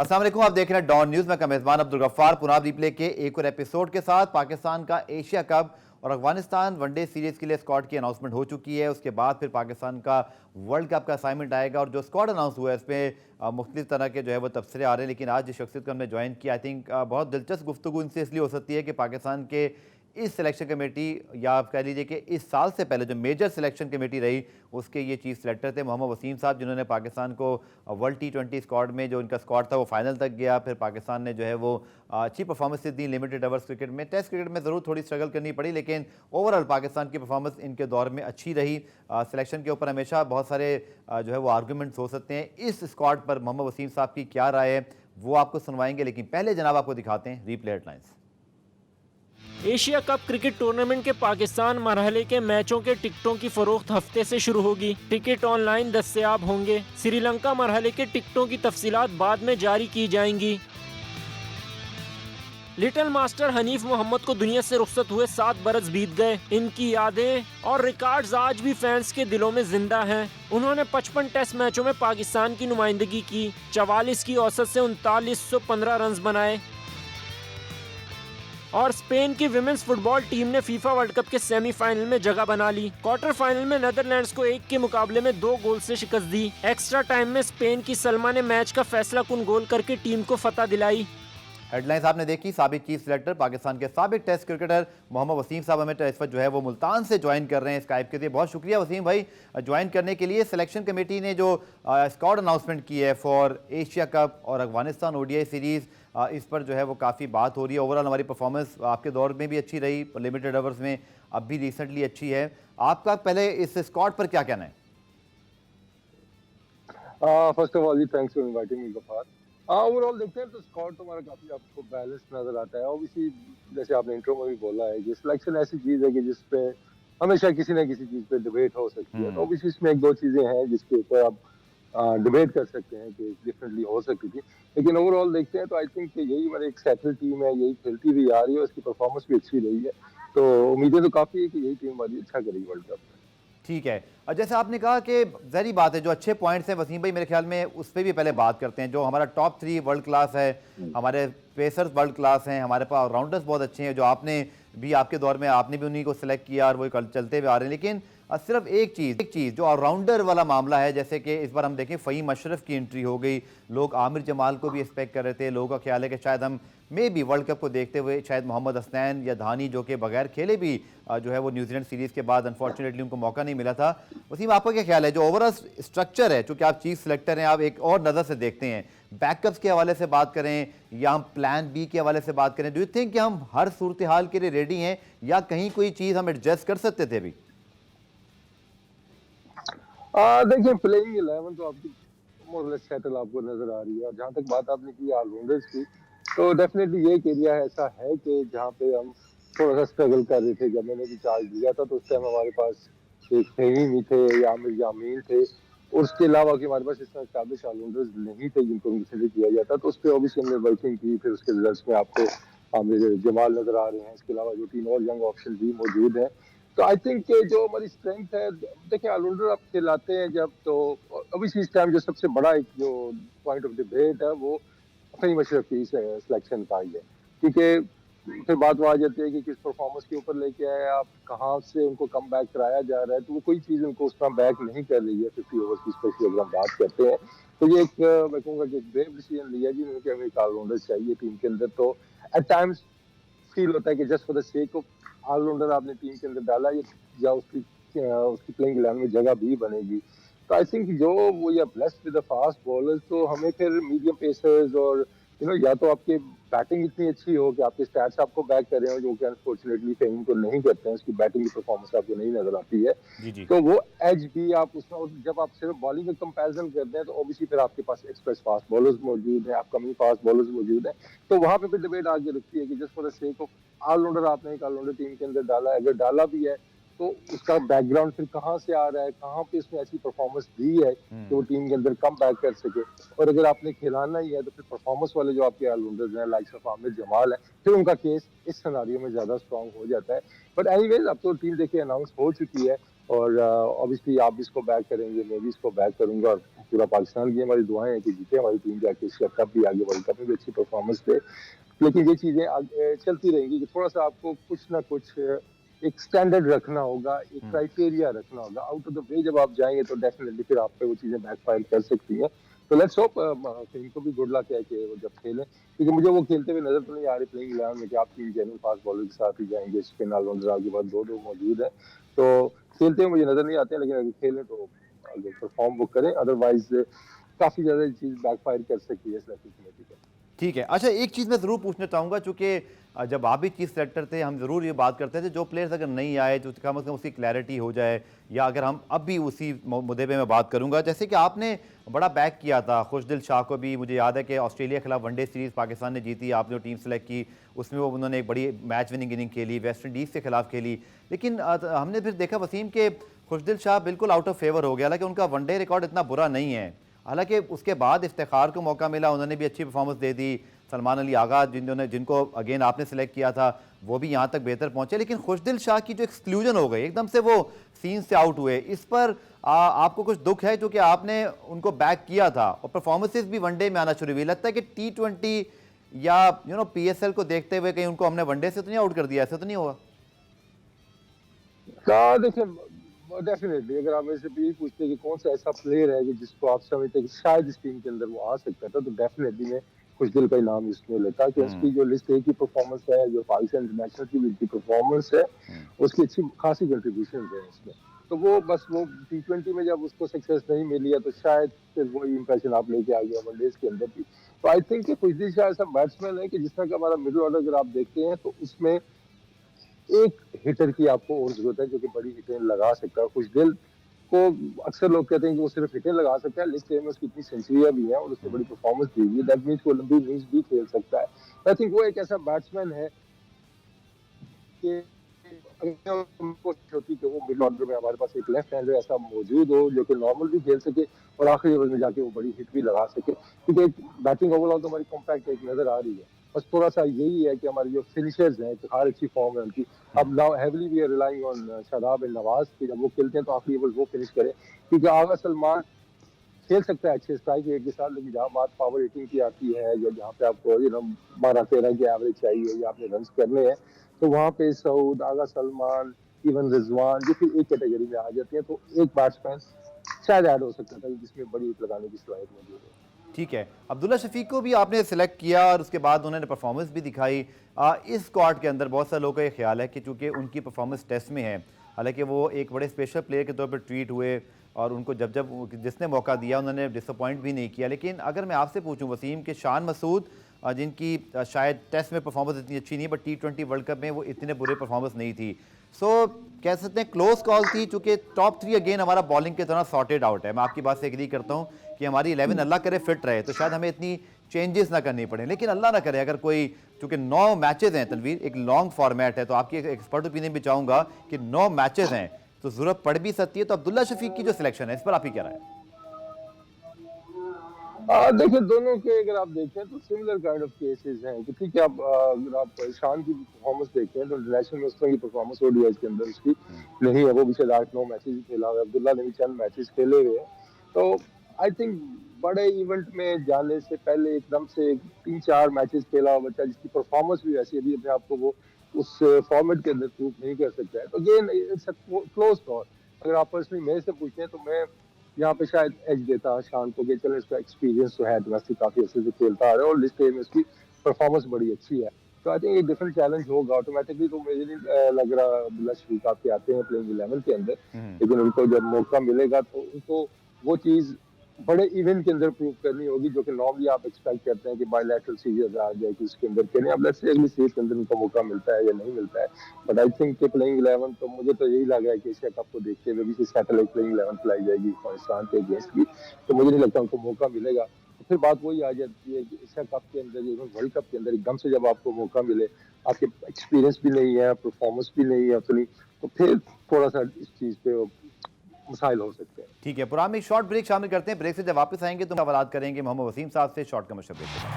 अस्सलाम वालेकुम, आप देख रहे हैं डॉन न्यूज़ में। मेज़बान अब्दुल गफ्फार पुनः रिप्ले के एक और एपिसोड के साथ। पाकिस्तान का एशिया कप और अफगानिस्तान वनडे सीरीज़ के लिए स्क्वाड की अनाउंसमेंट हो चुकी है। उसके बाद फिर पाकिस्तान का वर्ल्ड कप का असाइनमेंट आएगा और जो स्क्वाड अनाउंस हुआ है इसमें मुख्तलिफ तरह के जो है वो तबसरे आ रहे हैं। लेकिन आज जिस शख्सियत को हमने ज्वाइन किया, आई थिंक बहुत दिलचस्प गुफ्तगू इनसे इसलिए हो सकती है कि पाकिस्तान के इस सिलेक्शन कमेटी, या आप कह लीजिए कि इस साल से पहले जो मेजर सिलेक्शन कमेटी रही, उसके ये चीफ सेलेक्टर थे मोहम्मद वसीम साहब, जिन्होंने पाकिस्तान को वर्ल्ड T20 स्क्वाड में जो इनका स्क्वाड था वो फाइनल तक गया। फिर पाकिस्तान ने जो है वो अच्छी परफॉर्मेंस दी लिमिटेड ओवर्स क्रिकेट में। टेस्ट क्रिकेट में ज़रूर थोड़ी स्ट्रगल करनी पड़ी, लेकिन ओवरऑल पाकिस्तान की परफॉर्मेंस इनके दौर में अच्छी रही। सिलेक्शन के ऊपर हमेशा बहुत सारे जो है वो आर्गूमेंट्स हो सकते हैं। इस स्क्वाड पर मोहम्मद वसीम साहब की क्या राय है वो आपको सुनवाएंगे, लेकिन पहले जनाब आपको दिखाते हैं replay headlines. Asia cup cricket tournament के पाकिस्तान मरहले के मैचों के टिकटों की फरोख्त हफ्ते से शुरू होगी। टिकट ऑनलाइन दस्तयाब होंगे। श्रीलंका मरहले के टिकटों की तफसीलात बाद में जारी की जाएंगी। लिटिल मास्टर हनीफ मोहम्मद को दुनिया से रुखसत हुए 7 बरस बीत गए। इनकी यादें और रिकॉर्ड्स आज भी फैंस के दिलों में जिंदा हैं। उन्होंने 55 टेस्ट मैचों में पाकिस्तान की नुमाइंदगी की। 44 की औसत से 3915 रन बनाए और स्पेन की विमेंस फुटबॉल टीम ने फीफा वर्ल्ड कप के सेमीफाइनल में जगह बना ली। क्वार्टर फाइनल में नेदरलैंड्स को 1 के मुकाबले में 2 गोल से शिकस्त दी। एक्स्ट्रा टाइम में स्पेन की सलमा ने मैच का फैसला कुन गोल करके टीम को फतह दिलाई। हेडलाइंस आपने देखी। साबिक चीफ सिलेक्टर पाकिस्तान के साबिक टेस्ट क्रिकेटर मोहम्मद वसीम साहब हमें इस वक्त जो है वो मुल्तान से ज्वाइन कर रहे हैं स्काइप के लिए। बहुत शुक्रिया वसीम भाई ज्वाइन करने के लिए। सिलेक्शन कमेटी ने जो स्क्वाड अनाउंसमेंट की है फॉर एशिया कप और अफगानिस्तान ओडीआई सीरीज़, इस पर जो है वो काफ़ी बात हो रही है। ओवरऑल हमारी परफॉर्मेंस आपके दौर में भी अच्छी रही, लिमिटेड ओवर्स में अब भी रिसेंटली अच्छी है। आपका पहले इस स्क्वाड पर क्या कहना है? First of all thanks for inviting me Gaffar. Overall देखते हैं तो स्क्वाड तो हमारा काफी आपको बैलेंस नजर आता है। ऑब्वियसली जैसे आपने इंट्रो में भी बोला है कि सिलेक्शन ऐसी चीज है कि जिसपे हमेशा किसी ना किसी चीज पे डिबेट हो सकती है। तो ऑब्वियसली इसमें एक दो चीजें हैं जिसके ऊपर आप डिबेट कर सकते हैं कि डिफरेंटली हो सकती थी, लेकिन ओवरऑल देखते हैं तो आई थिंक यही हमारी एक सेटल टीम है, यही खेलती हुई आ रही है, उसकी परफॉर्मेंस भी अच्छी रही है। तो उम्मीदें तो काफी है कि यही टीम हमारी अच्छा करेगी वर्ल्ड कप में। ठीक है। और जैसे आपने कहा कि ज़ाहिर बात है जो अच्छे पॉइंट्स हैं वसीम भाई, मेरे ख्याल में उस पर भी पहले बात करते हैं। जो हमारा टॉप 3 वर्ल्ड क्लास है, हमारे पेसर्स वर्ल्ड क्लास हैं, हमारे पास ऑलराउंडर्स बहुत अच्छे हैं, जो आपने भी आपके दौर में आपने भी उन्हीं को सिलेक्ट किया और वो चलते हुए आ रहे हैं। लेकिन सिर्फ एक चीज़ जो ऑलराउंडर वाला मामला है, जैसे कि इस बार हम देखें फ़हीम अशरफ की एंट्री हो गई। लोग आमिर जमाल को भी एक्सपेक्ट कर रहे थे। लोगों का ख्याल है कि शायद हम भी वर्ल्ड कप को देखते हुए शायद मोहम्मद हसनैन या धानी, जो कि बगैर खेले भी जो है वो न्यूजीलैंड सीरीज़ के बाद अनफॉर्चुनेटली उनको मौका नहीं मिला था। वसीम आपका क्या ख्याल है जो ओवरऑल स्ट्रक्चर है, चूँकि आप चीफ सेलेक्टर हैं, आप एक और नज़र से देखते हैं, बैकअप्स के हवाले से बात करें या हम प्लान बी के हवाले से बात करें, डू यू थिंक कि हम हर सूरत हाल के लिए रेडी हैं या कहीं कोई चीज़ हम एडजस्ट कर सकते थे अभी? देखिए प्लेइंग 11 तो आपकी मोर लेस सेटल आपको नजर आ रही है। और जहाँ तक बात आपने की ऑलराउंडर्स की, तो डेफिनेटली ये एक एरिया ऐसा है कि जहाँ पे हम थोड़ा सा स्ट्रगल कर रहे थे। जब मैंने भी चार्ज लिया था तो उस टाइम हमारे पास एक फहीमी थे या आमिर जामील थे, और उसके अलावा कि हमारे पास इस तरह एस्टैब्लिश ऑलराउंडर्स नहीं थे जिनको कंसिडर किया जाता। तो उस पर ऑब्वियसली हमने वर्किंग की। फिर उसके रिजल्ट्स में आपको आमिर जमाल नजर आ रहे हैं, इसके अलावा जो 3 और यंग ऑप्शन भी मौजूद हैं। तो आई थिंक जो हमारी स्ट्रेंथ है, देखिए ऑलराउंडर आप खिलाते हैं जब, तो अभी इस टाइम जो सबसे बड़ा एक जो पॉइंट ऑफ डिबेट है वो फहीम अशरफ की सिलेक्शन का ही है। क्योंकि फिर बात वो आ जाती है कि किस परफॉर्मेंस के ऊपर लेके आए आप, कहाँ से उनको कम बैक कराया जा रहा है। तो वो कोई चीज़ उनको उस तरह बैक नहीं कर रही है 50 ओवर्स की, स्पेशली अगर हम बात करते हैं। तो ये एक मैं कहूँगा कि एक ब्रेव डिसीजन लिया जी उन्होंने कि हमें एक ऑलराउंडर चाहिए टीम के अंदर। तो एट टाइम्स फील होता है कि just for the sake of allrounder आपने टीम के अंदर डाला या उसकी प्लेइंग 11 में जगह भी बनेगी। तो आई थिंक जो वो या blessed with the fast bowlers, तो हमें फिर मीडियम पेसर्स और या तो आपके बैटिंग इतनी अच्छी हो कि आपके स्टैट्स आपको बैक कर रहे हो, जो कि अनफॉर्चुनेटली फहीम को नहीं करते हैं, उसकी बैटिंग की परफॉर्मेंस आपको नहीं नजर आती है। जी जी। तो वो एज भी आप उसमें जब आप सिर्फ बॉलिंग का कंपैरिजन करते हैं तो ऑब्वियसली फिर आपके पास एक्सप्रेस फास्ट बॉलर्स मौजूद हैं, अपकमिंग फास्ट बॉलर्स मौजूद हैं। तो वहां पे फिर डिबेट आगे रखती है कि just for the sake of allrounder आपने एक ऑलराउंडर टीम के अंदर डाला है, अगर डाला भी है तो उसका बैकग्राउंड फिर कहाँ से आ रहा है, कहाँ पे उसने ऐसी परफॉर्मेंस दी है कि वो टीम के अंदर कम बैक कर सके। और अगर आपने खिलाना ही है तो फिर परफॉर्मेंस वाले जो आपके ऑलराउंडर्स हैं लाइक्स ऑफ आमिर जमाल है, फिर उनका केस इस सिनेरियो में ज्यादा स्ट्रांग हो जाता है। बट एनीवेज अब तो टीम देखिए अनाउंस हो चुकी है और ऑब्वियसली आप भी इसको बैक करेंगे, मैं भी इसको बैक करूंगा। और पूरा पाकिस्तान की हमारी दुआएं हैं कि जीते हमारी टीम, जाके एशिया कप भी, आगे वर्ल्ड कप में भी अच्छी परफॉर्मेंस दे। लेकिन ये चीजें आगे चलती रहेंगी कि थोड़ा सा आपको कुछ ना कुछ एक स्टैंडर्ड रखना होगा, एक क्राइटेरिया रखना होगा। आउट ऑफ द वे जब आप जाएंगे तो डेफिनेटली फिर आप पे वो चीजें बैकफायर कर सकती हैं। तो लेट्स होप इनको भी गुड लक है कि वो जब खेलें, क्योंकि मुझे वो खेलते हुए नजर तो नहीं आ रही प्लेइंग 11 में कि आप 3 जेन्युइन फास्ट बॉलर के साथ ही जाएंगे, स्पिन ऑलराउंडर आपके पास दो मौजूद है, तो खेलते हुए मुझे नजर नहीं आते हैं। लेकिन अगर खेलें तो अगर परफॉर्म वो करें, अदरवाइज काफी ज्यादा चीज बैकफायर कर सकती है सेलेक्शन कमेटी को। ठीक है। अच्छा, एक चीज़ मैं ज़रूर पूछना चाहूँगा, चूँकि जब आप भी चीफ सेलेक्टर थे हम ज़रूर ये बात करते थे जो प्लेयर्स अगर नहीं आए तो कम से कम उसकी क्लैरिटी हो जाए, या अगर हम अब भी उसी मुद्दे पे मैं बात करूँगा, जैसे कि आपने बड़ा बैक किया था खुशदिल शाह को भी। मुझे याद है कि ऑस्ट्रेलिया के खिलाफ वनडे सीरीज़ पाकिस्तान ने जीती, आपने जो टीम सेलेक्ट की उसमें वो उन्होंने एक बड़ी मैच विनिंग इनिंग खेली, वेस्ट इंडीज़ के खिलाफ खेली। लेकिन हमने फिर देखा वसीम के खुशदिल शाह बिल्कुल आउट ऑफ फेवर हो गया, हालांकि उनका वनडे रिकॉर्ड इतना बुरा नहीं है। हालांकि उसके बाद इफ्तिखार को मौका मिला, उन्होंने भी अच्छी परफॉर्मेंस दे दी। सलमान अली आगा जिनको अगेन आपने सेलेक्ट किया था वो भी यहाँ तक बेहतर पहुंचे, लेकिन खुशदिल शाह की जो एक्सक्लूजन हो गई, एकदम से वो सीन से आउट हुए, इस पर आपको कुछ दुख है? क्योंकि आपने उनको बैक किया था और परफॉर्मेंसेस भी वनडे में आना शुरू हुई। लगता है कि T20 या PSL को देखते हुए कहीं उनको हमने वनडे से तो नहीं आउट कर दिया, ऐसा तो नहीं हुआ? देखिए डेफिनेटली अगर आप मेरे से यही पूछते हैं कि कौन सा ऐसा प्लेयर है कि जिसको आप समझते हैं कि शायद इस टीम के अंदर वो आ सकता था, तो डेफिनेटली मैं खुशदिल का ही नाम इसमें लेता कि उसकी जो लिस्ट ए की परफॉर्मेंस है, जो पाकिस्तान इंटरनेशनल की भी परफॉर्मेंस है, उसकी अच्छी खासी कंट्रीब्यूशन है इसमें। तो वो बस वो T20 में जब उसको सक्सेस नहीं मिली है तो शायद फिर वही इंप्रेशन आप लेके आ गए वनडेज के अंदर भी। तो आई थिंक कि खुशदिल शाह ऐसा बैट्समैन है कि जिस तरह का हमारा मिडिल ऑर्डर अगर आप देखते हैं तो उसमें एक हिटर की आपको और जरूरत है जो कि बड़ी हिटें लगा सकता है। खुशदिल को अक्सर लोग कहते हैं कि वो सिर्फ हिटें लगा सकता है, लिस्ट में उसकी इतनी सेंचुरियां भी हैं और उसने बड़ी परफॉर्मेंस दी हुई है, दैट मींस वो लंबी इनिंग्स भी खेल सकता है। आई थिंक वो एक ऐसा बैट्समैन है कि अगर कोशिश होती कि वो मिडिल ऑर्डर में हमारे पास एक लेफ्ट हैंडर ऐसा मौजूद हो जो कि नॉर्मल भी खेल सके और आखिरी ओवर में जाके वो बड़ी हिट भी लगा सके, क्योंकि बैटिंग ओवरऑल तो हमारी कॉम्पैक्ट एक नजर आ रही है। बस थोड़ा सा यही है कि हमारी जो फिनिशर्स हैं, हर अच्छी फॉर्म है उनकी। अब now heavily we are relying on Shadab and Nawaz कि जब वो खेलते हैं तो आखिरी ओवर वो फिनिश करें, क्योंकि आगा सलमान खेल सकता है अच्छे स्ट्राइक रेट के साथ, लेकिन जहाँ बात पावर हिटिंग की आती है या जहाँ पे आपको 12-13 की एवरेज चाहिए या आपने रन करने हैं, तो वहाँ पे सऊद, आगा सलमान, इवन रिजवान जो फिर एक कैटेगरी में आ जाते हैं। तो एक बैट्समैन शायद ऐड हो सकता था जिसमें बड़ी हिट लगाने की सलाहियत मौजूद है। ठीक है। अब्दुल्ला शफीक को भी आपने सिलेक्ट किया और उसके बाद उन्होंने परफॉर्मेंस भी दिखाई। इस स्क्वाड के अंदर बहुत सारे लोगों का ये ख्याल है कि चूंकि उनकी परफॉर्मेंस टेस्ट में है, हालांकि वो एक बड़े स्पेशल प्लेयर के तौर पर ट्रीट हुए और उनको जब जब जिसने मौका दिया उन्होंने डिसअपॉइंट भी नहीं किया। लेकिन अगर मैं आपसे पूछूं वसीम के शान मसूद, जिनकी शायद टेस्ट में परफॉर्मेंस इतनी अच्छी नहीं, बट T20 वर्ल्ड कप में वो इतने बुरे परफॉर्मेंस नहीं थी, सो कह सकते हैं क्लोज कॉल थी, चूंकि टॉप 3 अगेन हमारा बॉलिंग की तरह सॉर्टेड आउट है। मैं आपकी बात से एग्री करता हूं कि हमारी 11 अल्लाह करे फिट रहे तो शायद हमें इतनी चेंजेस ना करनी पड़े, लेकिन अल्लाह ना करे अगर कोई, चूंकि 9 मैचेस हैं तनवीर, एक लॉन्ग फॉर्मेट है, तो आपकी एक एक्सपर्ट ओपिनियन भी चाहूंगा कि 9 मैचेस हैं तो जरूरत पड़ भी सकती है। तो अब्दुल्ला शफीक की जो सिलेक्शन है इस पर आप ही क्या राय है? देखिए दोनों के अगर आप देखें तो सिमिलर काइंड ऑफ केसेस हैं कि ठीक है, आप अगर आप शान की परफॉर्मेंस देखते हैं तो इंटरनेशनल में उस तरह की परफॉर्मेंस ODI के अंदर उसकी नहीं है, वो भी शायद 8-9 मैचेस ही खेला हुआ है। अब्दुल्ला ने भी चंद मैचेस खेले हुए हैं। तो आई थिंक बड़े इवेंट में जाने से पहले एकदम से 3-4 मैचेस खेला हुआ बच्चा जिसकी परफॉर्मेंस भी ऐसी अभी अपने आप को वो उस फॉर्मेट के अंदर प्रूव नहीं कर सकता है, तो again it's a close call. अगर आप पर्सनली मेरे से पूछते हैं तो मैं यहाँ पे शायद एज देता शान को कि चलो इसका एक्सपीरियंस तो है, डोमेस्टिक काफी अच्छे से खेलता आ रहा है और लिस्ट ए में उसकी परफॉर्मेंस बड़ी अच्छी है। तो आई थिंक एक डिफरेंट चैलेंज होगा ऑटोमेटिकली। तो मुझे नहीं लग रहा अब्दुल्ला शफीक आपके आते हैं प्लेइंग 11 के अंदर, लेकिन उनको जब मौका मिलेगा तो उनको वो चीज बड़े इवेंट के अंदर प्रूव करनी होगी जो कि नॉर्मली आप एक्सपेक्ट करते हैं कि बायलैटरल सीरीज आ जाए कि उसके अंदर खेलें। अब लेट्स से अगली सीरीज के अंदर उनको मौका मिलता है या नहीं मिलता है, बट आई थिंक कि प्लेइंग 11 तो मुझे तो यही लग रहा है कि एशिया कप को देखते हुए भी सैटेलाइट प्लेइंग 11 खिलाई जाएगी पाकिस्तान के अगेंस्ट भी, तो मुझे नहीं लगता उनको मौका मिलेगा। तो फिर बात वही आ जाती है कि एशिया कप के अंदर, वर्ल्ड कप के अंदर एकदम से जब आपको मौका मिले, आपके एक्सपीरियंस भी नहीं है, परफॉर्मेंस भी नहीं है उतनी, तो फिर थोड़ा सा इस चीज पे मसाइल हो सकते हैं। ठीक है, प्रोग्राम में एक शॉर्ट ब्रेक शामिल करते हैं। ब्रेक से जब वापस आएंगे तो सवाल करेंगे मोहम्मद वसीम साहब से शॉर्ट कमर्शियल ब्रेक के बाद।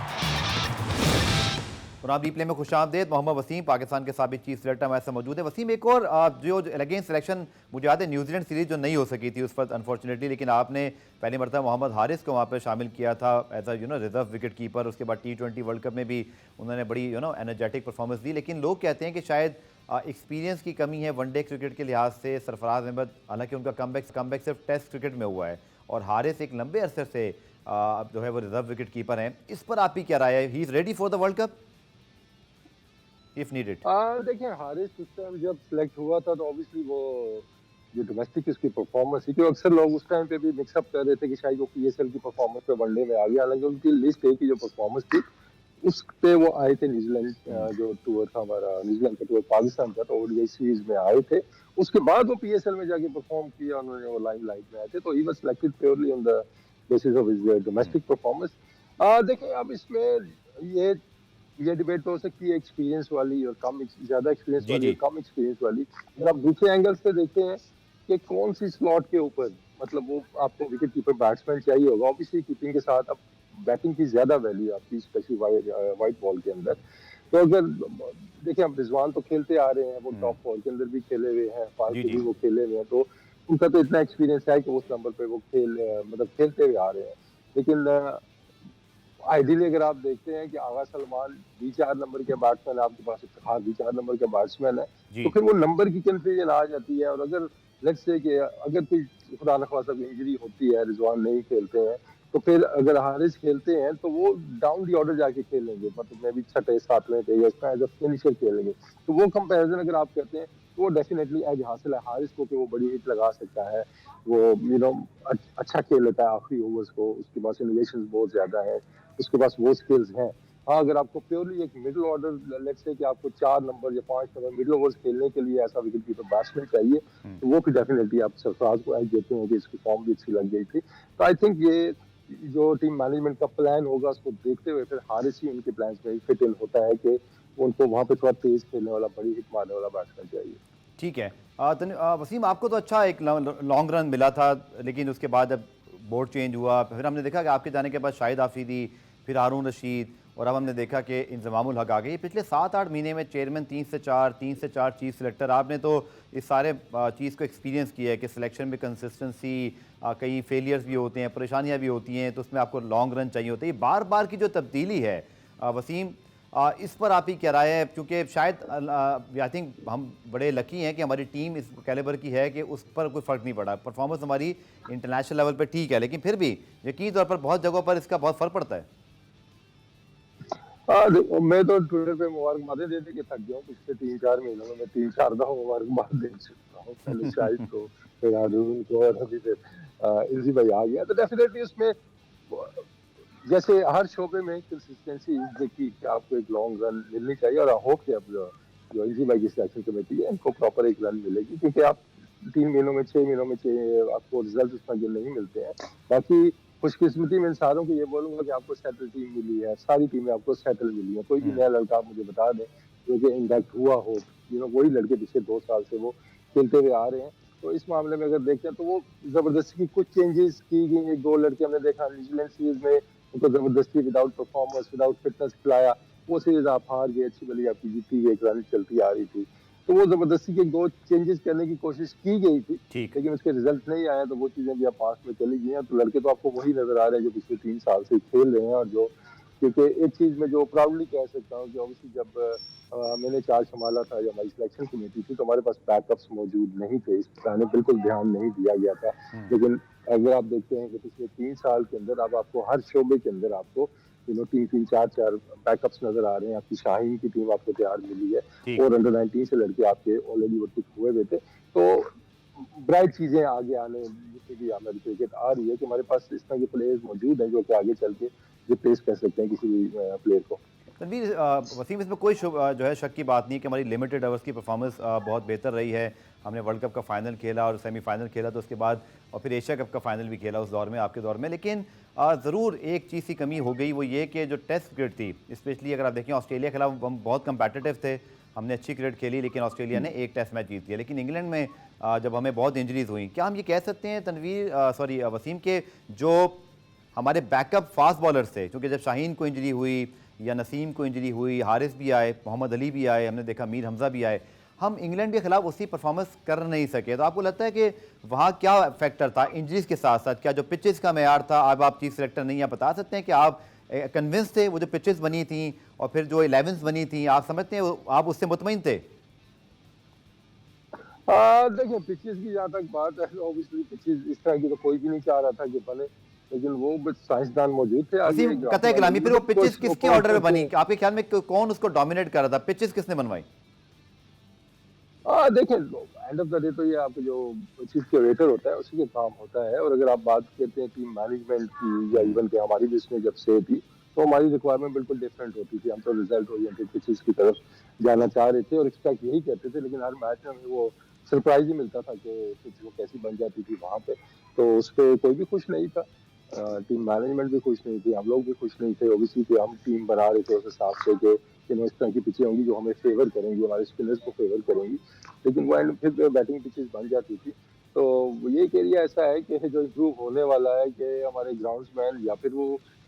पुराब रिप्ले में खुशामदेद। मोहम्मद वसीम पाकिस्तान के साबिक चीफ सिलेक्टर हमारे साथ मौजूद है। वसीम, एक और जो अगेंस्ट सिलेक्शन मुझे याद है न्यूजीलैंड सीरीज जो नहीं हो सकी थी उस पर अनफॉर्चुनेटली, लेकिन आपने पहली मरतबा मोहम्मद हारिस को वहाँ पर शामिल किया था as a reserve wicket keeper. उसके बाद T20 वर्ल्ड कप में भी उन्होंने बड़ी एनर्जेटिक परफॉर्मेंस दी। लेकिन लोग कहते हैं कि शायद एक्सपीरियंस की कमी है वनडे क्रिकेट के लिहाज से सरफराज अहमद, हालांकि उनका कमबैक सिर्फ टेस्ट क्रिकेट में हुआ है, और हारिस एक लंबे अरसे से जो है वो रिजर्व विकेट कीपर हैं। इस पर आपकी क्या राय है? He is ready for the world cup if needed? देखिए, हारिस उस टाइम जब सिलेक्ट हुआ था तो ऑब्वियसली वो जो डोमेस्टिक उसकी परफॉर्मेंस थी, क्योंकि अक्सर लोग उस टाइम पे भी मिक्सअप कर रहे थे कि शायद वो PSL की परफॉर्मेंस पे वनडे में आ गया। हालांकि उनकी लिस्ट ए की जो परफॉर्मेंस थी उस पे वो आए थे न्यूजीलैंड जो टूर था हमारा, न्यूजीलैंड का टूर पाकिस्तान का, तो ODI सीरीज में आए थे। उसके बाद वो PSL में जाके परफॉर्म किया उन्होंने, वो लाइमलाइट में आए थे, तो he was selected purely on the basis of his domestic performance. देखिए, अब इसमें ये डिबेट तो हो सकती है एक्सपीरियंस वाली और कम, ज्यादा एक्सपीरियंस वाली और कम एक्सपीरियंस वाली। अगर आप दूसरे एंगल से देखते हैं कि कौन सी स्लॉट के ऊपर, मतलब वो आपको विकेट कीपर बैट्समैन चाहिए होगा, ऑब्वियसली कीपिंग के साथ अब बैटिंग की ज्यादा वैल्यू है आपकी, स्पेशली वाइट बॉल के अंदर। तो अगर देखिए, अब रिजवान तो खेलते आ रहे हैं, वो टॉप 4 के अंदर भी खेले हुए हैं, फारूक भी वो खेले हुए हैं, तो उनका तो इतना एक्सपीरियंस है कि उस नंबर पे वो खेलते हुए आ रहे हैं। लेकिन आइडियली अगर आप देखते हैं कि आगा सलमान भी 4 नंबर के बैट्समैन है, आपके पास इफ्तिखार भी 4 नंबर के बैट्समैन है, तो फिर वो नंबर की कंफ्यूजन आ जाती है। और अगर लेट्स से कि अगर कोई खुदा न खास्ता इंजरी होती है, रिजवान नहीं खेलते हैं, तो फिर अगर हारिस खेलते हैं तो वो डाउन दी ऑर्डर जाके खेलेंगे, मतलब मैं भी 6ठे 7वें पे या इसका एज अ फिनिशर खेलेंगे। तो वो कंपैरिजन अगर आप कहते हैं तो वो डेफिनेटली एज हासिल है हारिस को कि वो बड़ी हिट लगा सकता है, वो अच्छा खेल लेता है आखिरी ओवर्स को, उसके पास इनोवेशन बहुत ज्यादा है, उसके पास वो स्किल्स हैं। हाँ, अगर आपको प्योरली एक मिडिल ऑर्डर, लेट्स से कि आपको 4 नंबर या 5 नंबर मिडिल ओवर्स खेलने के लिए ऐसा विकेट कीपर बैट्समैन चाहिए, तो वो फिर डेफिनेटली आप सरफराज को एज देते हैं कि इसकी फॉर्म भी अच्छी लग गई थी। तो आई थिंक ये जो टीम मैनेजमेंट का प्लान होगा उसको देखते हुए फिर हारिस ही उनके प्लान में फिट इन होता है कि उनको वहां पे थोड़ा तेज खेलने वाला, बड़ी हिट मारने वाला बैट्समैन चाहिए। ठीक है। वसीम, आपको तो अच्छा एक लॉन्ग रन मिला था, लेकिन उसके बाद जब बोर्ड चेंज हुआ फिर हमने देखा कि आपके जाने के बाद शाहिद आफरीदी, फिर हारून रशीद, और अब हमने देखा कि इंजमामुल हक आ गई। पिछले 7-8 महीने में चेयरमैन 3 से 4 चीफ सिलेक्टर, आपने तो इस सारे चीज़ को एक्सपीरियंस किया है कि सिलेक्शन में कंसिस्टेंसी, कई फेलियर्स भी होते हैं, परेशानियां भी होती हैं, तो उसमें आपको लॉन्ग रन चाहिए होता है। ये बार बार की जो तब्दीली है वसीम, इस पर आपकी क्या राय है? क्योंकि शायद आई थिंक हम बड़े लकी हैं कि हमारी टीम इस कैलिबर की है कि उस पर कोई फ़र्क नहीं पड़ा। परफॉर्मेंस हमारी इंटरनेशनल लेवल पर ठीक है, लेकिन फिर भी यकीनी तौर पर बहुत जगहों पर इसका बहुत फ़र्क पड़ता है। मैं तो ट्विटर पे मुबारकबादें दे के थक गया हूँ। पिछले 3-4 महीनों में मैं 3-4 दफा मुबारकबाद दे चुका हूँ, पहले शाहिद को, फिर हारून को, और अभी फिर इजी भाई आ गया। तो डेफिनेटली उसमें जैसे हर शोबे में कंसिस्टेंसी देखिए कि आपको एक लॉन्ग रन मिलनी चाहिए, और होप कि अब जो इजी भाई की सिलेक्शन कमेटी है इनको प्रॉपर एक रन मिलेगी, क्योंकि आप 3 महीनों में 6 महीनों में आपको रिजल्ट उसमें जो नहीं मिलते हैं। बाकी खुशकिस्मती में इन सारों को ये बोलूंगा कि आपको सेटल टीम मिली है, सारी टीमें आपको सेटल मिली है। कोई भी नया लड़का आप मुझे बता दें जो कि इंडक्ट हुआ हो, वही लड़के पिछले 2 साल से वो खेलते हुए आ रहे हैं। तो इस मामले में अगर देखते हैं तो वो जबरदस्ती की कुछ चेंजेस की गई। 1-2 लड़के हमने देखा न्यूजीलैंड सीरीज में, उनको जबरदस्ती विदाउट परफॉर्मेंस, विदाउट फिटनेस खिलाया, वो सीरीज आप हार गए, अच्छी भली आपकी जीती गई, एक रन चलती आ रही थी। तो वो जबरदस्ती के 2 चेंजेस करने की कोशिश की गई थी, लेकिन उसके रिजल्ट नहीं आए, तो वो चीजें भी आप पास में चली गई हैं। तो लड़के तो आपको वही नजर आ रहे हैं जो पिछले 3 साल से खेल रहे हैं, और जो, क्योंकि एक चीज में जो प्राउडली कह सकता हूँ कि ऑब्वियसली जब मैंने चार्ज संभाला था, जब हमारी सिलेक्शन कमेटी थी, तो हमारे पास बैकअप्स मौजूद नहीं थे, इस पर बिल्कुल ध्यान नहीं दिया गया था। लेकिन अगर आप देखते हैं कि पिछले 3 साल के अंदर अब आपको हर शोबे के अंदर आपको 3-3, 4-4 बैकअप्स नजर आ रहे हैं। आपकी शाहीन की टीम आपको तैयार मिली है, और अंडर 19 से लड़के आपके ऑलरेडी वो टिक हुए हुए थे। तो ब्राइट चीजें आगे आने, जितनी भी हमारी क्रिकेट आ रही है कि हमारे पास इस तरह के प्लेयर्स मौजूद हैं जो कि आगे चल के रिप्लेस कर सकते हैं किसी भी प्लेयर को। तनवीर, वसीम, इसमें कोई जो है शक की बात नहीं कि हमारी लिमिटेड ओवर्स की परफॉर्मेंस बहुत बेहतर रही है। हमने वर्ल्ड कप का फाइनल खेला और सेमीफाइनल खेला, तो उसके बाद और फिर एशिया कप का फाइनल भी खेला उस दौर में, आपके दौर में। लेकिन ज़रूर एक चीज़ की कमी हो गई, वो ये कि जो टेस्ट क्रिकेट थी, स्पेशली अगर आप देखें ऑस्ट्रेलिया के खिलाफ हम बहुत कंपेटिटिव थे, हमने अच्छी क्रिकेट खेली, लेकिन ऑस्ट्रेलिया ने एक टेस्ट मैच जीत लिया। लेकिन इंग्लैंड में जब हमें बहुत इंजरीज हुई, क्या हम ये कह सकते हैं तनवीर, वसीम, के जो हमारे बैकअप फास्ट बॉलर से, क्योंकि जब शाहीन को इंजरी हुई या नसीम को इंजरी हुई, हारिस भी आए, मोहम्मद अली भी आए, हमने देखा मीर हमजा भी आए, हम इंग्लैंड के खिलाफ उसी परफॉर्मेंस कर नहीं सके। तो आपको लगता है कि वहाँ क्या फैक्टर था इंजरीज के साथ साथ? क्या जो पिचेस का मेयार था, अब आप चीफ सेलेक्टर नहीं, आप बता सकते हैं कि आप कन्विंस थे वो जो पिचेस बनी थी और फिर जो 11 बनी थी, आप समझते हैं आप उससे मुतमईन थे? देखिए पिचेस की जहाँ तक बात है, ऑब्वियसली पिचेस इस तरह की तो कोई भी नहीं चाह रहा था कि बने, लेकिन वो बस साइंसदान मौजूद थे आगे वसीम ग्राउंड कतई वाले, कलामी, फिर वो पिचेस किसके ऑर्डर में बनी? तो आपके ख्याल में कौन उसको डोमिनेट कर रहा था? पिचेस किसने बनवाई? देखिए एंड ऑफ द डे तो ये आपके जो चीफ क्यूरेटर होता है उसी के काम होता है। और अगर आप बात करते हैं टीम मैनेजमेंट की या इवन के हमारी लिस्ट में जब से थी, तो हमारी रिक्वायरमेंट बिल्कुल डिफरेंट होती थी। हम तो रिजल्ट ओरिएंटेड पिचेस की तरफ जाना चाह रहे थे और एक्सपेक्ट यही करते थे, लेकिन हर मैच में हमें वो सरप्राइज ही मिलता था कि पिच वो कैसी बन जाती थी वहां पे। तो उस पर कोई भी खुश नहीं था, टीम मैनेजमेंट भी खुश नहीं थी, हम लोग भी खुश नहीं थे। ओबीसी कि हम टीम बना रहे थे उस हिसाब से कि इस तरह की पिचें होंगी जो हमें फेवर करेंगी, हमारे स्पिनर्स को फेवर करेंगी, लेकिन वो एंड फिर बैटिंग पिचेस बन जाती थी। तो ये एक एरिया ऐसा है कि जो इम्प्रूव होने वाला है कि हमारे ग्राउंड्समैन या फिर वो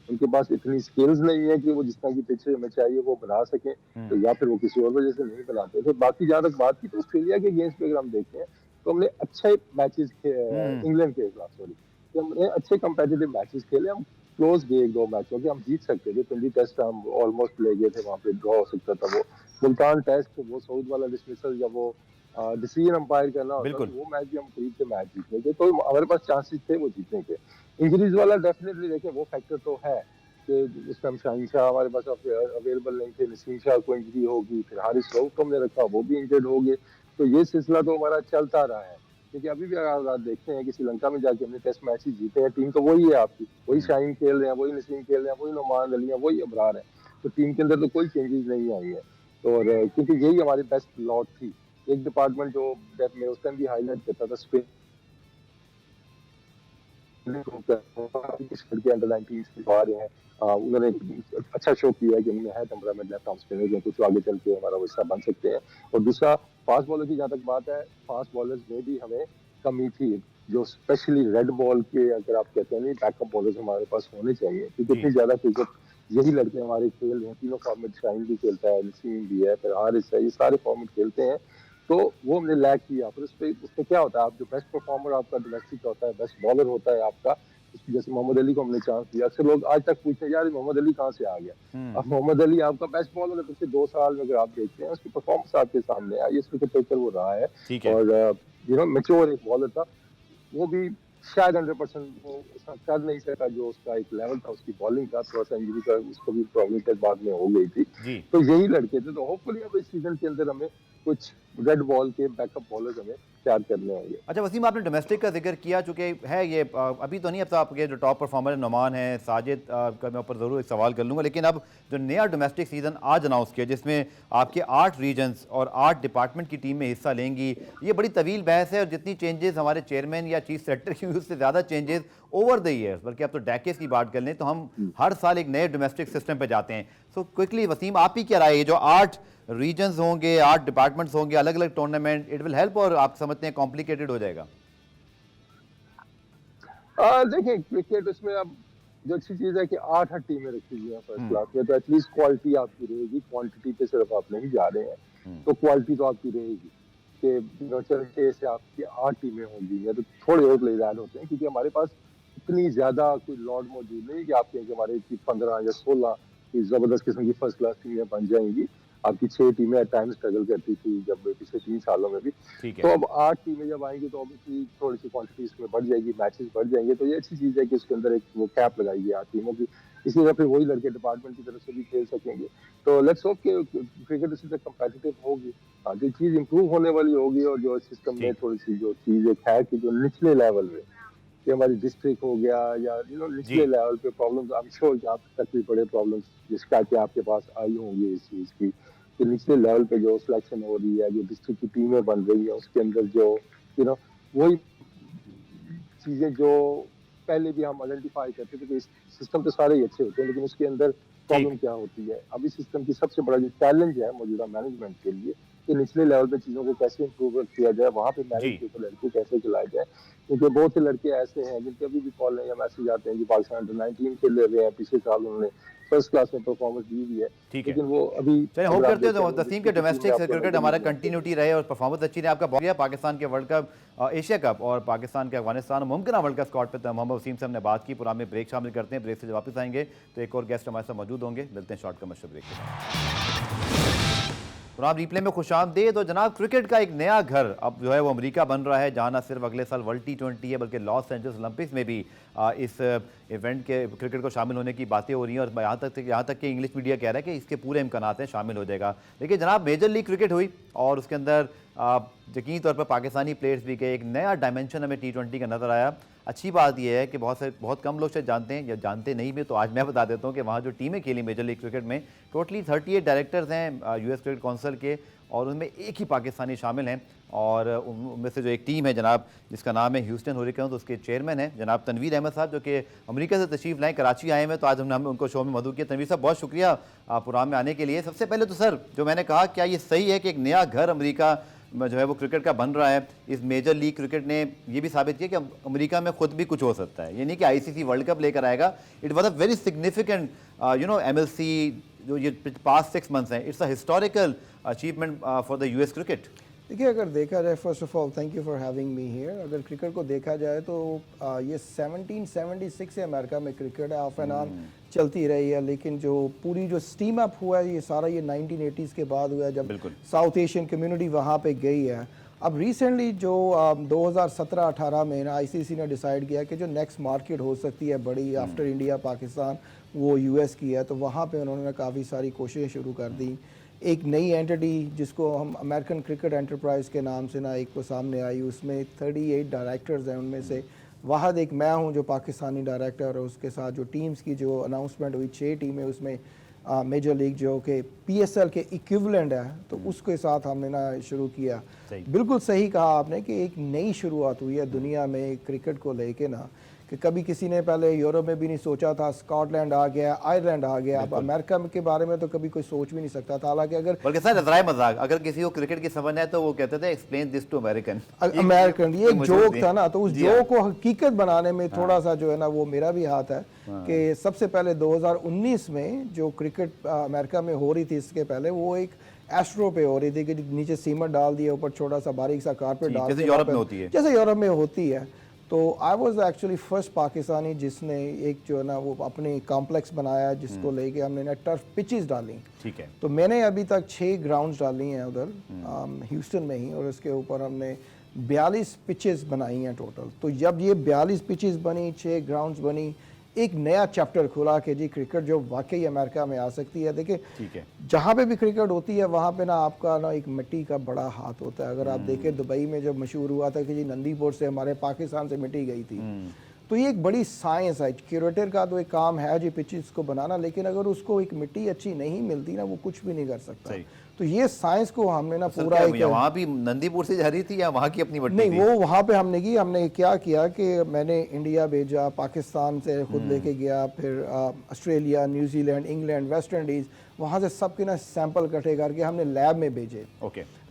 उनके पास इतनी स्किल्स नहीं है कि वो जिस तरह की पिच हमें चाहिए वो बना सकें, तो या फिर वो किसी और वजह से नहीं बनाते। तो बाकी जहाँ तक बात की तो ऑस्ट्रेलिया के गेम्स पे अगर हम देखें तो हमने अच्छे मैचेस इंग्लैंड के खिलाफ, सॉरी, तो हमने अच्छे कंपेटिटिव मैचेस खेले। हम क्लोज गए एक दो मैचों के, हम जीत सकते थे। पिंडी टेस्ट हम ऑलमोस्ट ले गए थे, वहां पे ड्रॉ हो सकता था। वो मुल्तान टेस्ट, वो सऊद वाला डिसमिसल, जब वो डिसीजन अंपायर करना होता तो बिल्कुल। वो मैच भी हम करीब से मैच जीतने के, तो हमारे पास चांसेस थे वो जीतने के। इंजरीज वाला डेफिनेटली देखें वो फैक्टर तो है कि उस टाइम शाहीन शाह हमारे पास अवेलेबल नहीं थे, नसीम शाह को इंजरी होगी, फिर हारिस रऊफ को हमने रखा वो भी इंजर्ड हो गए। तो ये सिलसिला तो हमारा चलता रहा है, क्योंकि अभी भी अगर आप देखते हैं कि श्रीलंका में जाके हमने टेस्ट मैचेस जीते हैं, टीम तो वही है आपकी, वही शाहीन खेल रहे हैं, वही नसीम खेल रहे हैं, वही नोमान अली है, वही अबरार है। तो टीम के अंदर तो कोई चेंजेस नहीं आई है। तो और क्योंकि यही हमारी बेस्ट लॉट थी। एक डिपार्टमेंट जो मैं उस टाइम भी हाईलाइट करता था, स्पिन के अंडर 19 आ रहे हैं, उन्होंने अच्छा शो किया है कि उन्होंने है टेम्परामेंट लेफ्ट आर्म स्पिनर जो कुछ आगे चल के हमारा हिस्सा बन सकते हैं। और दूसरा फास्ट बॉलर की जहाँ तक बात है, फास्ट बॉलर्स में भी हमें कमी थी, जो स्पेशली रेड बॉल के अगर आप कहते हैं नहीं, बैकअप बॉलर्स हमारे पास होने चाहिए, क्योंकि इतनी ज्यादा क्रिकेट यही लड़के हमारे खेल रहे हैं। तीनों फॉर्मेट, शाहीन भी खेलता है, नसीम भी है, फिर हारिस है, ये सारे फॉर्मेट खेलते हैं। तो वो हमने लैक किया। फिर उसपे क्या होता है, आप जो बेस्ट परफॉर्मर आपका डोमेस्टिक होता है, बेस्ट बॉलर होता है आपका, जैसे मोहम्मद अली को हमने चांस दिया। अक्सर लोग आज तक पूछते हैं यार मोहम्मद अली कहाँ से आ गया। अब मोहम्मद अली आपका बेस्ट बॉलर है, पिछले 2 साल में अगर आप देखते हैं उसकी परफॉर्मेंस आपके सामने आई, इस विकेट टेकर वो रहा है। ठीक है। और मेच्योर एक बॉलर था, वो भी शायद 100% वो कर नहीं सका जो उसका एक लेवल था उसकी बॉलिंग का। थोड़ा सा इंजरी का उसको भी प्रॉब्लम बाद में हो गई थी। जी। तो यही लड़के थे। तो होपफुली अब इस सीजन के अंदर हमें कुछ रेड बॉल के बैकअप बॉलर्स हमें तैयार करने होंगे। अच्छा वसीम, आपने डोमेस्टिक का जिक्र किया, चूंकि है ये अभी तो नहीं, अब तो आपके जो टॉप परफॉर्मर नोमान है, साजिद का मैं ऊपर ज़रूर एक सवाल कर लूँगा, लेकिन अब जो नया डोमेस्टिक सीज़न आज अनाउंस किया जिसमें आपके 8 रीजन्स और 8 डिपार्टमेंट की टीमें हिस्सा लेंगी, ये बड़ी तवील बहस है और जितनी चेंजेस हमारे चेयरमैन या चीफ सेक्रेटरी की हुई उससे ज़्यादा चेंजेस ओवर द ईयर्स, बल्कि अब तो डेकेड्स की बात कर लें तो हम हर साल एक नए डोमेस्टिक सिस्टम पर जाते हैं। सो क्विकली वसीम, आप ही क्या राय है, जो 8 रीजन्स होंगे, 8 डिपार्टमेंट्स होंगे, अलग अलग टूर्नामेंट, इट विल हेल्प और आप समझते हैं कॉम्प्लिकेटेड हो जाएगा? देखिए क्रिकेट उसमें अब जो अच्छी चीज है कि 8 टीमें रखी हुई हैं फर्स्ट क्लास में, तो एटलीस्ट क्वालिटी आपकी रहेगी, क्वांटिटी पे सिर्फ आप नहीं जा रहे हैं, तो क्वालिटी तो आपकी रहेगी। कि चल 6 से आपकी 8 टीमें होंगी या तो थोड़े और प्लेयर ऐड होते हैं, क्योंकि हमारे पास इतनी ज्यादा कोई लॉट मौजूद नहीं कि आप कहें कि हमारे 15 या 16 की जबरदस्त किस्म की फर्स्ट क्लास टीमें बन जाएंगी। आपकी 6 टीमें एट टाइम स्ट्रगल करती थी जब पिछले 3 सालों में भी। ठीक तो है। अब 8 टीमें जब आएंगी तो ऑब्वियसली थोड़ी सी क्वांटिटी इसमें बढ़ जाएगी, मैचेस बढ़ जाएंगे। तो ये अच्छी चीज है कि इसके अंदर एक वो कैप लगाई गई 8 टीमों की, इसी तरह फिर वही लड़के डिपार्टमेंट की तरफ से भी खेल सकेंगे। तो लेट्स होप कि क्रिकेट इसी तरह कम्पिटिटिव होगी। जो चीज इंप्रूव होने वाली होगी और जो सिस्टम में थोड़ी सी जो चीज एक है कि जो निचले लेवल में, कि हमारी डिस्ट्रिक्ट हो गया या जी। निचले लेवल पे प्रॉब्लम्स, आई एम श्योर कि आप तक भी बड़े प्रॉब्लम्स जिसका कि आपके पास आई होंगी इस चीज की, कि निचले लेवल पे जो सिलेक्शन हो रही है, जो डिस्ट्रिक्ट की टीमें बन रही है, उसके अंदर जो वही चीजें जो पहले भी हम आइडेंटिफाई करते थे कि इस सिस्टम तो सारे ही अच्छे होते हैं, लेकिन उसके अंदर ठीक। प्रॉब्लम क्या होती है। अभी सिस्टम की सबसे बड़ा जो चैलेंज है मौजूदा मैनेजमेंट के लिए के निचले लेवल पे चीज़ों को कैसे इम्प्रूव किया जाए, वहाँ पे जी। मैनेज के ऊपर लड़के कैसे चलाए जाए। क्योंकि बहुत से लड़के ऐसे हैं जिनके अभी भी कॉल या मैसेज आते हैं कि पाकिस्तान अंडर 19 खेल रहे हैं, पिछले साल उन्होंने फर्स्ट क्लास में परफॉर्मेंस दी हुई है, ठीक है, लेकिन वो अभी चलिए होप अगर आप करते हो देखें तो तो तसीम के डिस्ट्रिक्ट टीम में डोमेस्टिक आपको क्रिकेट नजर हमारा नहीं आते। कंटिन्यूटी रहे और परफॉर्मेंस अच्छी रहे। आपका बहुत गया पाकिस्तान के वर्ल्ड कप, एशिया कप और पाकिस्तान के अफगानिस्तान और मुमकिन वर्ल्ड कप स्क्वाड पे मोहम्मद वसीम से हमने बात की। पूरा में ब्रेक शामिल करते हैं, ब्रेक से जब वापस आएंगे तो एक और गेस्ट हमारे साथ मौजूद होंगे। मिलते हैं शॉर्ट कमर्शियल ब्रेक के बाद। पुराम रिप्ले में खुशामदीद। तो जनाब क्रिकेट का एक नया घर अब जो है वो अमेरिका बन रहा है, जहाँ न सिर्फ अगले साल वर्ल्ड T20 है बल्कि लॉस एंजल्स ओलंपिक्स में भी इस इवेंट के क्रिकेट को शामिल होने की बातें हो रही हैं और यहाँ तक कि इंग्लिश मीडिया कह रहा है कि इसके पूरे इम्कानात हैं, शामिल हो जाएगा। लेकिन जनाब मेजर लीग क्रिकेट हुई और उसके अंदर यकीनी तौर पर पाकिस्तानी प्लेयर्स भी गए, एक नया डायमेंशन हमें T20 का नज़र आया। अच्छी बात यह है कि बहुत कम लोग शायद जानते हैं या जानते नहीं भी, तो आज मैं बता देता हूँ कि वहाँ जो टीमें खेली मेजर लीग क्रिकेट में टोटली 38 डायरेक्टर्स हैं यूएस क्रिकेट काउंसिल के और उनमें एक ही पाकिस्तानी शामिल हैं। और उनमें से जो एक टीम है जनाब जिसका नाम है ह्यूस्टन हुरिकेन्स, तो उसके चेयरमैन हैं जनाब तनवीर अहमद साहब, जो कि अमेरिका से तशरीफ़ लाएँ, कराची आए हैं। तो आज हमने उनको शो में मदऊ किया। तनवीर साहब बहुत शुक्रिया प्रोग्राम में आने के लिए। सबसे पहले तो सर जो मैंने कहा, क्या ये सही है कि एक नया घर अमेरिका में जो है वो क्रिकेट का बन रहा है? इस मेजर लीग क्रिकेट ने ये भी साबित किया कि अमेरिका में खुद भी कुछ हो सकता है, ये नहीं कि आईसीसी वर्ल्ड कप लेकर आएगा। It was a very significant MLC जो ये पास्ट 6 मंथ्स हैं, it's a historical achievement for the US cricket. देखिए, अगर देखा जाए, first of all thank you for having me here. अगर क्रिकेट को देखा जाए तो ये 1776 से अमेरिका में क्रिकेट है, ऑफ एंड ऑन चलती रही है, लेकिन जो पूरी जो स्टीम अप हुआ है ये सारा ये 1980s के बाद हुआ है, जब साउथ एशियन कम्युनिटी वहाँ पे गई है। अब रिसेंटली जो 2017-18 में ना आईसीसी ने डिसाइड किया कि जो नेक्स्ट मार्केट हो सकती है बड़ी आफ्टर इंडिया पाकिस्तान, वो यूएस की है, तो वहाँ पे उन्होंने काफ़ी सारी कोशिशें शुरू कर दी। एक नई एंटिटी जिसको हम अमेरिकन क्रिकेट एंटरप्राइज के नाम से ना एक को सामने आई, उसमें 38 डायरेक्टर्स हैं, उनमें से वाहद एक मैं हूं जो पाकिस्तानी डायरेक्टर, और उसके साथ जो टीम्स की जो अनाउंसमेंट हुई 6 टीमें, उसमें मेजर लीग जो कि PSL के इक्विवेलेंट है, तो उसके साथ हमने ना शुरू किया। बिल्कुल सही कहा आपने कि एक नई शुरुआत हुई है दुनिया में क्रिकेट को लेके ना, कि कभी किसी ने पहले यूरोप में भी नहीं सोचा था, स्कॉटलैंड आ गया, आयरलैंड आ गया, अब अमेरिका के बारे में तो कभी कोई सोच भी नहीं सकता था। हालांकि अगर बल्कि सर नजराए मजाक, अगर किसी को क्रिकेट की समझ है तो वो कहते थे एक्सप्लेन दिस टू अमेरिकन, ये एक जोक था ना, तो उस जोक को हकीकत बनाने में थोड़ा सा जो है ना वो मेरा भी हाथ है। कि सबसे पहले 2019 में जो क्रिकेट अमेरिका में हो रही थी, इसके पहले वो एक एस्ट्रो पे हो रही थी कि नीचे सीमेंट डाल दिया, ऊपर छोटा सा बारीक सा कारपेट डाल दिया, जैसे यूरोप में होती है, जैसे यूरोप में होती है। तो I was actually first Pakistani जिसने एक जो है ना वो अपने कॉम्प्लेक्स बनाया, जिसको लेके हमने ना टर्फ पिचेस डाली। ठीक है, तो मैंने अभी तक 6 ग्राउंड्स डाली हैं उधर ह्यूस्टन में ही, और इसके ऊपर हमने 42 पिचेस बनाई हैं टोटल। तो जब ये 42 पिचेस बनी, 6 ग्राउंड्स बनी, एक नया चैप्टर खुला कि जी क्रिकेट जो वाकई अमेरिका में आ सकती है। देखिए, ठीक है, जहाँ पे भी क्रिकेट होती है वहाँ पे ना आपका ना एक मिट्टी का बड़ा हाथ होता है। अगर आप देखें दुबई में जब मशहूर हुआ था कि जी नंदीपुर से हमारे पाकिस्तान से मिट्टी गई थी, तो ये एक बड़ी साइंस है। क्यूरेटर का तो एक काम है जी पिचेस को बनाना, लेकिन अगर उसको एक मिट्टी अच्छी नहीं मिलती ना, वो कुछ भी नहीं कर सकता। तो ये साइंस को हमने ना पूरा एक, वहाँ भी नंदीपुर से जा रही थी या वहाँ की अपनी मिट्टी? नहीं, वो वहाँ पे हमने की। हमने क्या किया कि मैंने इंडिया भेजा, पाकिस्तान से खुद लेके गया, फिर Australia, New Zealand, England, West Indies, वहाँ से सबके ना सैंपल इकट्ठे करके हमने लैब में भेजे।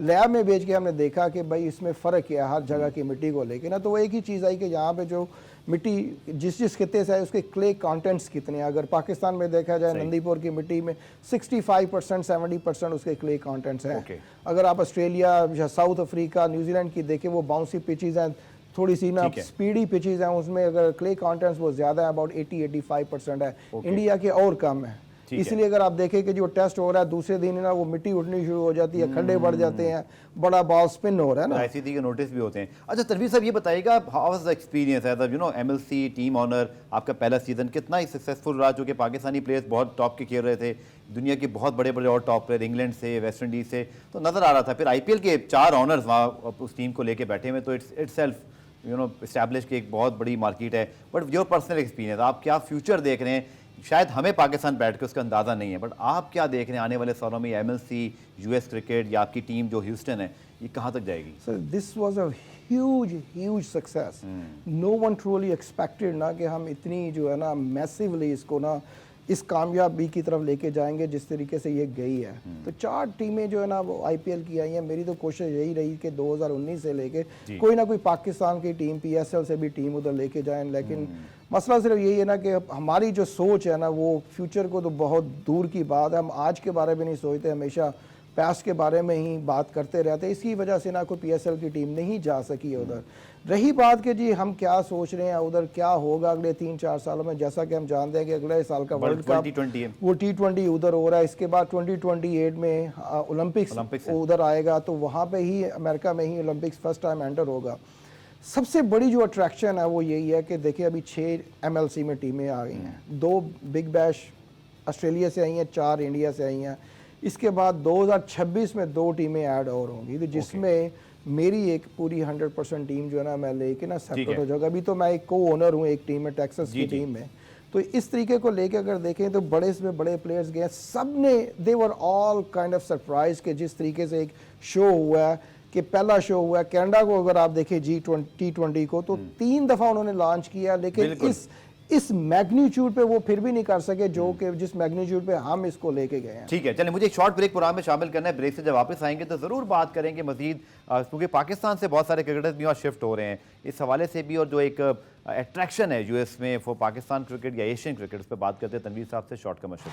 लैब में भेज के हमने देखा कि भाई इसमें फ़र्क क्या है हर जगह की मिट्टी को लेके ना। तो वो एक ही चीज़ आई कि यहाँ पे जो मिट्टी जिस खिते से है उसके क्ले कंटेंट्स कितने हैं। अगर पाकिस्तान में देखा जाए नंदीपुर की मिट्टी में 65% 70% उसके क्ले कंटेंट्स हैं। अगर आप ऑस्ट्रेलिया या साउथ अफ्रीका, न्यूजीलैंड की देखें, वो बाउंसी पिचेस हैं, थोड़ी सी ना स्पीडी पिचेस हैं, उसमें अगर क्ले कंटेंट्स वो ज़्यादा है, अबाउट 80-85% है। इंडिया के और कम है। इसलिए अगर आप देखें कि जो टेस्ट हो रहा है दूसरे दिन ना वो मिट्टी उठनी शुरू हो जाती है, खड्डे बढ़ जाते हैं, बड़ा बॉल स्पिन हो रहा है ना, आईसीसी के नोटिस भी होते हैं। अच्छा तनवीर साहब ये बताइएगा, how was the experience as MLC team owner? आपका पहला सीजन कितना ही सक्सेसफुल रहा? जो कि पाकिस्तानी प्लेयर्स बहुत टॉप के खेल रहे थे, दुनिया के बहुत बड़े बड़े और टॉप प्लेयर इंग्लैंड से, वेस्ट इंडीज से, तो नजर आ रहा था। फिर IPL के 4 ऑनर्स वहाँ उस टीम को लेके बैठे हुए, तो इट्सेल्फ एस्टैब्लिश की एक बहुत बड़ी मार्केट है। बट योर पर्सनल एक्सपीरियंस, आप क्या फ्यूचर देख रहे हैं? शायद हमें पाकिस्तान बैठ के उसका अंदाज़ा नहीं है, बट आप क्या देख रहे हैं आने वाले सालों में MLC, US क्रिकेट या आपकी टीम जो ह्यूस्टन है, ये कहाँ तक जाएगी? Sir this was a huge success. No one truly expected ना कि हम इतनी जो है ना मैसिवली इसको ना इस कामयाबी की तरफ लेके जाएंगे जिस तरीके से ये गई है। तो 4 टीमें जो है ना वो आईपीएल की आई हैं। मेरी तो कोशिश यही रही कि 2019 से लेके कोई ना कोई पाकिस्तान की टीम, पीएसएल से भी टीम उधर लेके जाएं, लेकिन मसला सिर्फ यही है ना कि हमारी जो सोच है ना वो फ्यूचर को तो बहुत दूर की बात है, हम आज के बारे में नहीं सोचते, हमेशा पास्ट के बारे में ही बात करते रहते हैं। इसी वजह से ना कोई पीएसएल की टीम नहीं जा सकी है उधर। रही बात कि जी हम क्या सोच रहे हैं उधर क्या होगा अगले 3-4 सालों में, जैसा कि हम जानते हैं कि अगले साल का वर्ल्ड कप वो T20 उधर हो रहा है, इसके बाद 2028 में ओलंपिक्स उधर आएगा, तो वहाँ पे ही अमेरिका में ही ओलंपिक्स फर्स्ट टाइम एंटर होगा। सबसे बड़ी जो अट्रैक्शन है वो यही है कि देखिए अभी 6 MLC में टीमें आ गई हैं, 2 बिग बैश ऑस्ट्रेलिया से आई हैं, 4 इंडिया से आई हैं। इसके बाद 2026 में 2 टीमें ऐड और होंगी, तो जिसमें मेरी एक पूरी 100% टीम जो है ना मैं लेके ना सेपरेट हो जाऊंगा। अभी तो मैं एक को ओनर हूँ एक टीम में, टेक्सास की टीम में। तो इस तरीके को लेके अगर देखें तो बड़े से बड़े प्लेयर्स गए, सब ने they were all kind of surprise के जिस तरीके से एक शो हुआ है कि पहला शो हुआ है कनाडा को अगर आप देखें T20 को तो 3 दफ़ा उन्होंने लॉन्च किया, लेकिन इस मैग्नीट्यूड पे वो फिर भी नहीं कर सके जो कि जिस मैग्नीट्यूड पे हम इसको लेके गए हैं। ठीक है, चलिए मुझे एक शॉर्ट ब्रेक प्रोग्राम में शामिल करना है। ब्रेक से जब वापस आएंगे तो ज़रूर बात करेंगे मजीद, क्योंकि पाकिस्तान से बहुत सारे क्रिकेटर्स भी वहाँ शिफ्ट हो रहे हैं इस हवाले से भी, और जो एक अट्रैक्शन है यूएस में फॉर पाकिस्तान क्रिकेट या एशियन क्रिकेट, उस पर बात करते हैं तनवीर साहब से शॉर्ट कमर्शियल।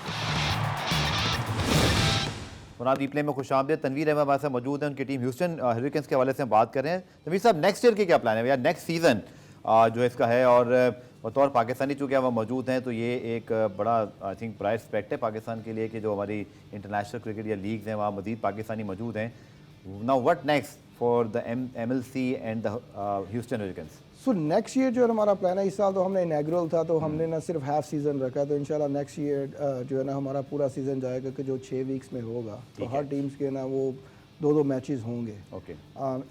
पुनाब रिप्ले में खुश आमदीद। तनवीर अहमद हमारे साथ मौजूद है, उनकी टीम ह्यूस्टन हरिकेन्स के हवाले से हम बात कर रहे हैं। तनवीर साहब, नेक्स्ट ईयर के क्या प्लान है या नेक्स्ट सीज़न जो इसका है, और बतौर पाकिस्तानी चूँकि वह मौजूद हैं तो ये एक बड़ा आई थिंक प्राइड एस्पेक्ट है पाकिस्तान के लिए कि जो हमारी इंटरनेशनल क्रिकेट या लीग्स हैं वहाँ मज़ीद पाकिस्तानी मौजूद हैं। Now what next for the MLC and the Houston hurricanes? So next year जो हमारा प्लान है, इस साल तो हमने इनैग्रल था तो हमने ना सिर्फ हाफ सीज़न रखा, तो इंशाल्लाह नेक्स्ट ईयर जो है ना हमारा पूरा सीज़न जाएगा कि जो 6 वीक्स में होगा, तो हर टीम्स के ना वो 2-2 मैचेस होंगे। ओके,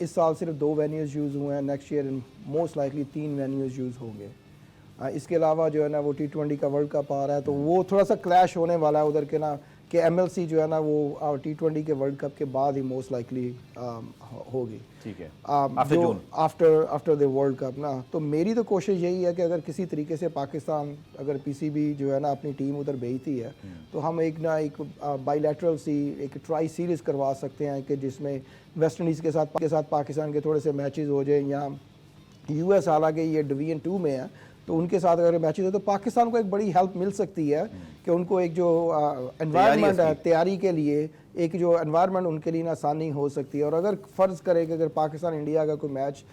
इस साल सिर्फ 2 वेन्यूज़ यूज़ हुए हैं, next year most likely 3 venues use होंगे। इसके अलावा जो है ना वो T20 का वर्ल्ड कप आ रहा है, तो वो थोड़ा सा क्लैश होने वाला है उधर के ना कि MLC जो है ना वो T20 के वर्ल्ड कप के बाद ही मोस्ट लाइकली होगी। ठीक है, आफ्टर द वर्ल्ड कप ना। तो मेरी तो कोशिश यही है कि अगर किसी तरीके से पाकिस्तान अगर PCB जो है ना अपनी टीम उधर भेजती है तो हम एक बाइलैटरल सी एक ट्राई सीरीज़ करवा सकते हैं कि जिसमें वेस्ट इंडीज़ के साथ पाकिस्तान के थोड़े से मैचेस हो जाए, या US हालांकि ये डिवीजन 2 में है तो उनके साथ अगर मैचेस हो तो पाकिस्तान को एक बड़ी हेल्प मिल सकती है कि उनको एक जो एनवायरनमेंट है तैयारी के लिए, एक जो एनवायरनमेंट उनके लिए आसानी हो सकती है। और अगर फ़र्ज़ करें कि अगर पाकिस्तान इंडिया का कोई मैच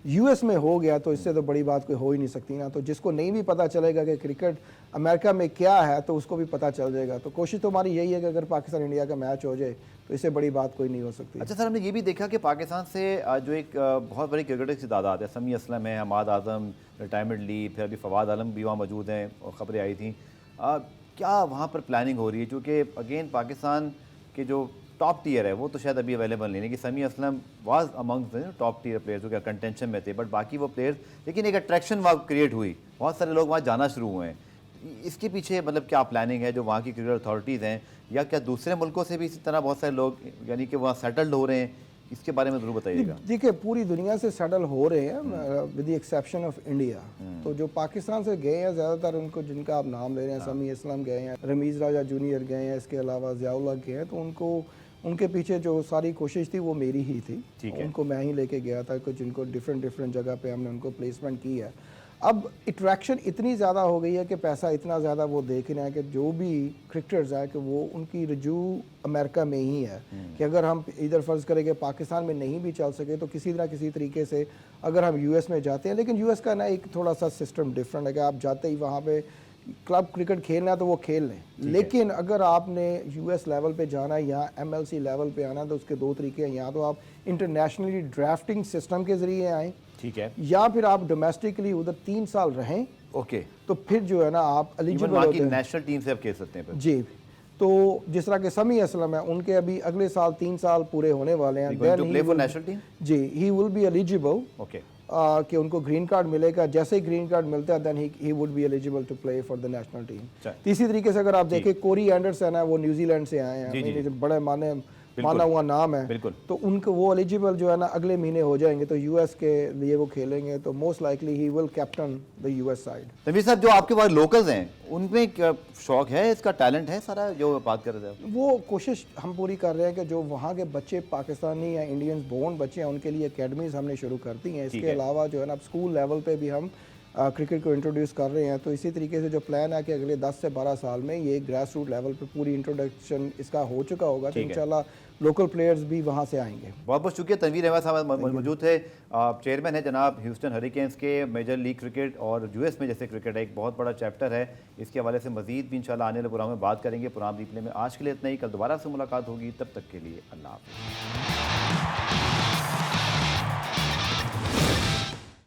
US में हो गया तो इससे तो बड़ी बात कोई हो ही नहीं सकती ना। तो जिसको नहीं भी पता चलेगा कि क्रिकेट अमेरिका में क्या है तो उसको भी पता चल जाएगा। तो कोशिश तो हमारी यही है कि अगर पाकिस्तान इंडिया का मैच हो जाए तो इससे बड़ी बात कोई नहीं हो सकती। अच्छा सर, हमने ये भी देखा कि पाकिस्तान से जो एक बहुत बड़ी क्रिकेटर की तादाद है, समी असलम है, हमाद आजम रिटायरमेंट ली, फिर अभी फवाद आलम भी वहाँ मौजूद हैं और ख़बरें आई थी, क्या वहाँ पर प्लानिंग हो रही है? क्योंकि अगेन पाकिस्तान के जो टॉप टियर है वो तो शायद अभी अवेलेबल नहीं है कि Sami Aslam was among top tier players जो कि कंटेंशन में थे, बट बाकी वो प्लेयर्स, लेकिन एक अट्रैक्शन वहाँ क्रिएट हुई, बहुत सारे लोग वहाँ जाना शुरू हुए हैं। इसके पीछे मतलब क्या प्लानिंग है जो वहाँ की क्रिकेट अथॉरिटीज़ हैं, या क्या दूसरे मुल्कों से भी इसी तरह बहुत सारे लोग यानी कि वहाँ सेटल्ड हो रहे हैं? इसके बारे में ज़रूर बताइएगा। देखिए पूरी दुनिया से सेटल हो रहे हैं with the exception of India. तो जो पाकिस्तान से गए हैं ज़्यादातर उनको जिनका आप नाम ले रहे हैं, समी असलम गए हैं, रमीज़ राजा जूनियर गए हैं, इसके अलावा ज़ियाउल्लाह गए हैं, तो उनको उनके पीछे जो सारी कोशिश थी वो मेरी ही थी। उनको मैं ही लेके गया था कि जिनको डिफरेंट जगह पे हमने उनको प्लेसमेंट की है। अब अट्रैक्शन इतनी ज़्यादा हो गई है कि पैसा इतना ज़्यादा वो देख रहे हैं कि जो भी क्रिकेटर्स हैं कि वो उनकी रजू अमेरिका में ही है कि अगर हम इधर फ़र्ज़ करें कि पाकिस्तान में नहीं भी चल सके तो किसी ना किसी तरीके से अगर हम US में जाते हैं, लेकिन US का ना एक थोड़ा सा सिस्टम डिफरेंट है कि आप जाते ही वहाँ पे क्लब क्रिकेट खेलना है तो वो खेल लें, लेकिन अगर आपने US लेवल पे जाना है या MLC लेवल पे आना है तो उसके 2 तरीके हैं। या तो आप इंटरनेशनली ड्राफ्टिंग सिस्टम के ज़रिए आएँ, ठीक है, या फिर आप डोमेस्टिकली उधर 3 साल रहें, ओके, तो फिर जो है ना आप एलिजिबल होते हैं, नेशनल टीम से आप खेल सकते हैं जी। तो जिस तरह के समी असलम है उनके अभी अगले साल 3 साल पूरे होने वाले हैं, जी, he will be eligible, okay, कि उनको ग्रीन कार्ड मिलेगा। जैसे ही ग्रीन कार्ड मिलता है then he would be eligible to play for the national team. तीसरी तरीके से अगर आप देखें कोरी एंडरसन है, वो न्यूजीलैंड से आए हैं, बड़े माने माना हुआ नाम है, बिल्कुल। तो उनको वो एलिजिबल जो है ना अगले महीने हो जाएंगे, तो यूएस के लिए वो खेलेंगे, तो most likely he will captain the US side. Tanveer साहब, जो आपके पास लोकल्स हैं उनमें क्या शौक है, इसका टैलेंट है सारा जो बात कर रहे थे? वो कोशिश हम पूरी कर रहे हैं कि जो वहाँ के बच्चे पाकिस्तानी या इंडियंस बोर्न बच्चे हैं उनके लिए एकेडमीज हमने शुरू कर दी हैं। इसके अलावा जो है ना स्कूल लेवल पे भी हम क्रिकेट को इंट्रोड्यूस कर रहे हैं। तो इसी तरीके से जो प्लान है कि अगले 10 से 12 साल में ये ग्रास रूट लेवल पे पूरी इंट्रोडक्शन इसका हो चुका होगा, तो इंशाल्लाह लोकल प्लेयर्स भी वहाँ से आएंगे। बहुत बहुत शुक्रिया। तनवीर अहमद साहब मौजूद थे, चेयरमैन है जनाब ह्यूस्टन हरिकेन्स के। मेजर लीग क्रिकेट और यूएस में जैसे क्रिकेट है एक बहुत बड़ा चैप्टर है, इसके हवाले से मजीद भी इंशाल्लाह आने वाले प्रोग्राम में बात करेंगे। पुराना रिप्ले में आज के लिए इतना ही, कल दोबारा से मुलाकात होगी, तब तक के लिए अल्लाह हाफ़िज़।